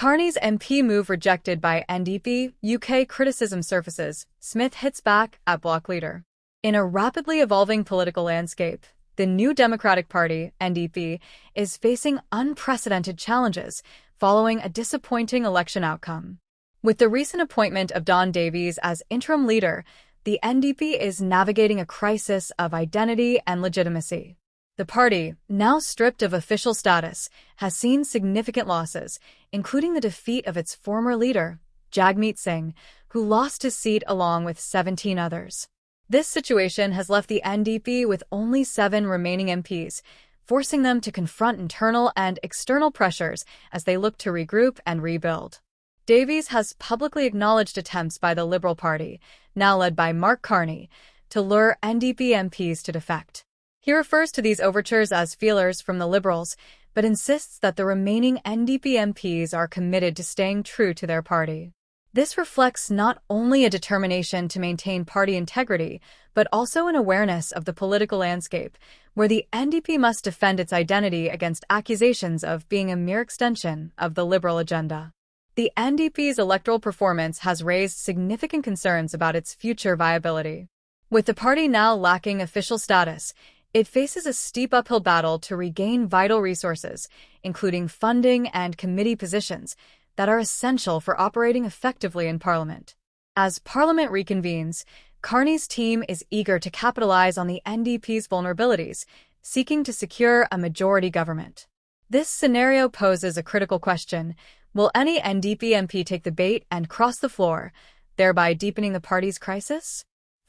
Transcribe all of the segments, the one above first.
Carney's MP move rejected by NDP, UK criticism surfaces. Smith hits back at Bloc leader. In a rapidly evolving political landscape, the New Democratic Party, NDP, is facing unprecedented challenges following a disappointing election outcome. With the recent appointment of Don Davies as interim leader, the NDP is navigating a crisis of identity and legitimacy. The party, now stripped of official status, has seen significant losses, including the defeat of its former leader, Jagmeet Singh, who lost his seat along with 17 others. This situation has left the NDP with only 7 remaining MPs, forcing them to confront internal and external pressures as they look to regroup and rebuild. Davies has publicly acknowledged attempts by the Liberal Party, now led by Mark Carney, to lure NDP MPs to defect. He refers to these overtures as feelers from the Liberals, but insists that the remaining NDP MPs are committed to staying true to their party. This reflects not only a determination to maintain party integrity, but also an awareness of the political landscape, where the NDP must defend its identity against accusations of being a mere extension of the Liberal agenda. The NDP's electoral performance has raised significant concerns about its future viability. With the party now lacking official status, it faces a steep uphill battle to regain vital resources, including funding and committee positions, that are essential for operating effectively in Parliament. As Parliament reconvenes, Carney's team is eager to capitalize on the NDP's vulnerabilities, seeking to secure a majority government. This scenario poses a critical question: will any NDP MP take the bait and cross the floor, thereby deepening the party's crisis?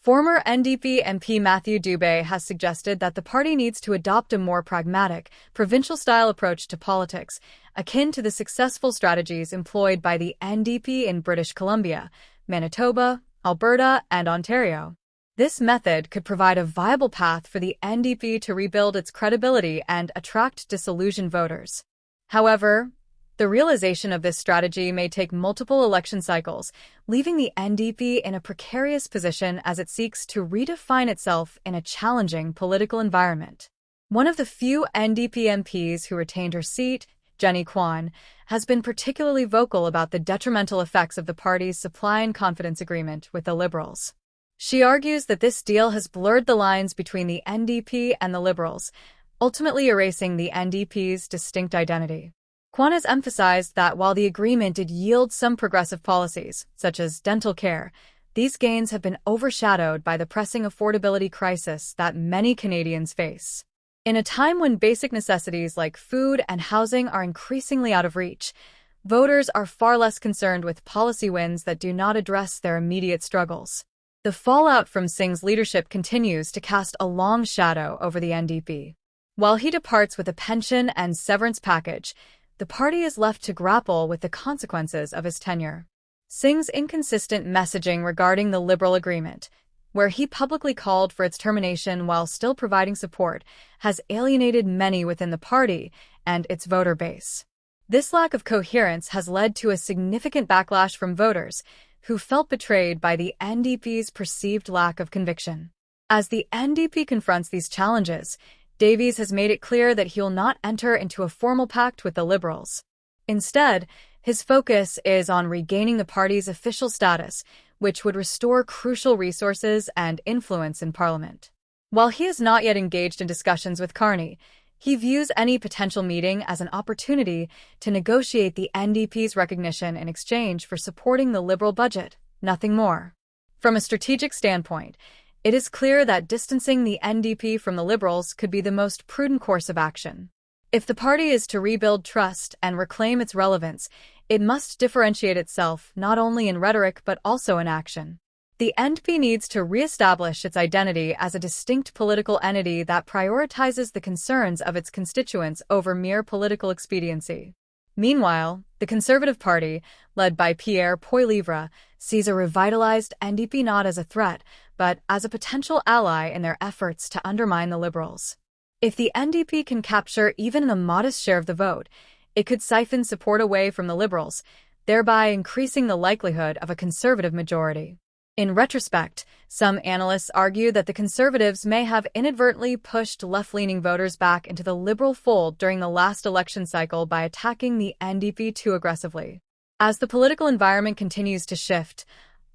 Former NDP MP Matthew Dubé has suggested that the party needs to adopt a more pragmatic, provincial-style approach to politics, akin to the successful strategies employed by the NDP in British Columbia, Manitoba, Alberta, and Ontario. This method could provide a viable path for the NDP to rebuild its credibility and attract disillusioned voters. However, the realization of this strategy may take multiple election cycles, leaving the NDP in a precarious position as it seeks to redefine itself in a challenging political environment. One of the few NDP MPs who retained her seat, Jenny Kwan, has been particularly vocal about the detrimental effects of the party's supply and confidence agreement with the Liberals. She argues that this deal has blurred the lines between the NDP and the Liberals, ultimately erasing the NDP's distinct identity. Kwan has emphasized that while the agreement did yield some progressive policies, such as dental care, these gains have been overshadowed by the pressing affordability crisis that many Canadians face. In a time when basic necessities like food and housing are increasingly out of reach, voters are far less concerned with policy wins that do not address their immediate struggles. The fallout from Singh's leadership continues to cast a long shadow over the NDP. While he departs with a pension and severance package, the party is left to grapple with the consequences of his tenure. Singh's inconsistent messaging regarding the Liberal agreement, where he publicly called for its termination while still providing support, has alienated many within the party and its voter base. This lack of coherence has led to a significant backlash from voters, who felt betrayed by the NDP's perceived lack of conviction. As the NDP confronts these challenges, Davies has made it clear that he will not enter into a formal pact with the Liberals. Instead, his focus is on regaining the party's official status, which would restore crucial resources and influence in Parliament. While he has not yet engaged in discussions with Carney, he views any potential meeting as an opportunity to negotiate the NDP's recognition in exchange for supporting the Liberal budget, nothing more. From a strategic standpoint, it is clear that distancing the NDP from the Liberals could be the most prudent course of action. If the party is to rebuild trust and reclaim its relevance, it must differentiate itself not only in rhetoric but also in action. The NDP needs to re-establish its identity as a distinct political entity that prioritizes the concerns of its constituents over mere political expediency. Meanwhile, the Conservative Party, led by Pierre Poilievre, sees a revitalized NDP not as a threat, but as a potential ally in their efforts to undermine the Liberals. If the NDP can capture even a modest share of the vote, it could siphon support away from the Liberals, thereby increasing the likelihood of a Conservative majority. In retrospect, some analysts argue that the Conservatives may have inadvertently pushed left-leaning voters back into the Liberal fold during the last election cycle by attacking the NDP too aggressively. As the political environment continues to shift,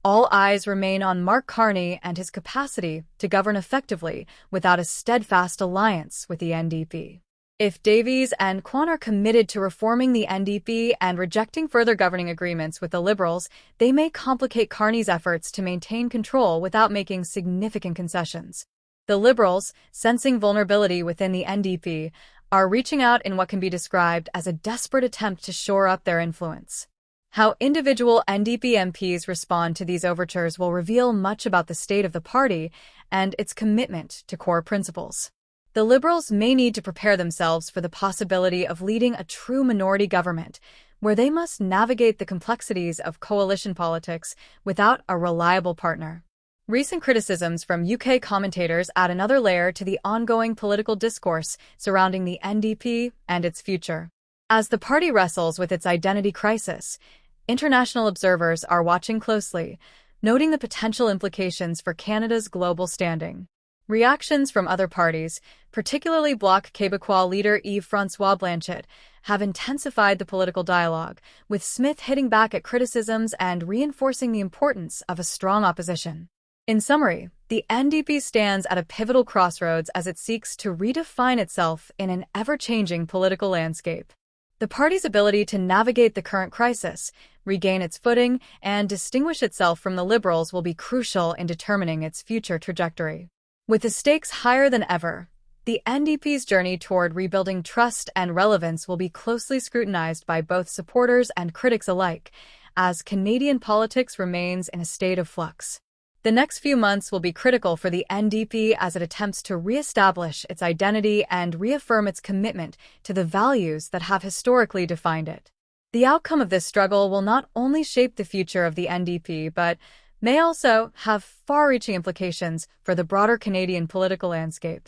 all eyes remain on Mark Carney and his capacity to govern effectively without a steadfast alliance with the NDP. If Davies and Kwan are committed to reforming the NDP and rejecting further governing agreements with the Liberals, they may complicate Carney's efforts to maintain control without making significant concessions. The Liberals, sensing vulnerability within the NDP, are reaching out in what can be described as a desperate attempt to shore up their influence. How individual NDP MPs respond to these overtures will reveal much about the state of the party and its commitment to core principles. The Liberals may need to prepare themselves for the possibility of leading a true minority government, where they must navigate the complexities of coalition politics without a reliable partner. Recent criticisms from UK commentators add another layer to the ongoing political discourse surrounding the NDP and its future. As the party wrestles with its identity crisis, international observers are watching closely, noting the potential implications for Canada's global standing. Reactions from other parties, particularly Bloc Québécois leader Yves-François Blanchet, have intensified the political dialogue, with Smith hitting back at criticisms and reinforcing the importance of a strong opposition. In summary, the NDP stands at a pivotal crossroads as it seeks to redefine itself in an ever-changing political landscape. The party's ability to navigate the current crisis, regain its footing, and distinguish itself from the Liberals will be crucial in determining its future trajectory. With the stakes higher than ever, the NDP's journey toward rebuilding trust and relevance will be closely scrutinized by both supporters and critics alike, as Canadian politics remains in a state of flux. The next few months will be critical for the NDP as it attempts to re-establish its identity and reaffirm its commitment to the values that have historically defined it. The outcome of this struggle will not only shape the future of the NDP, but may also have far-reaching implications for the broader Canadian political landscape.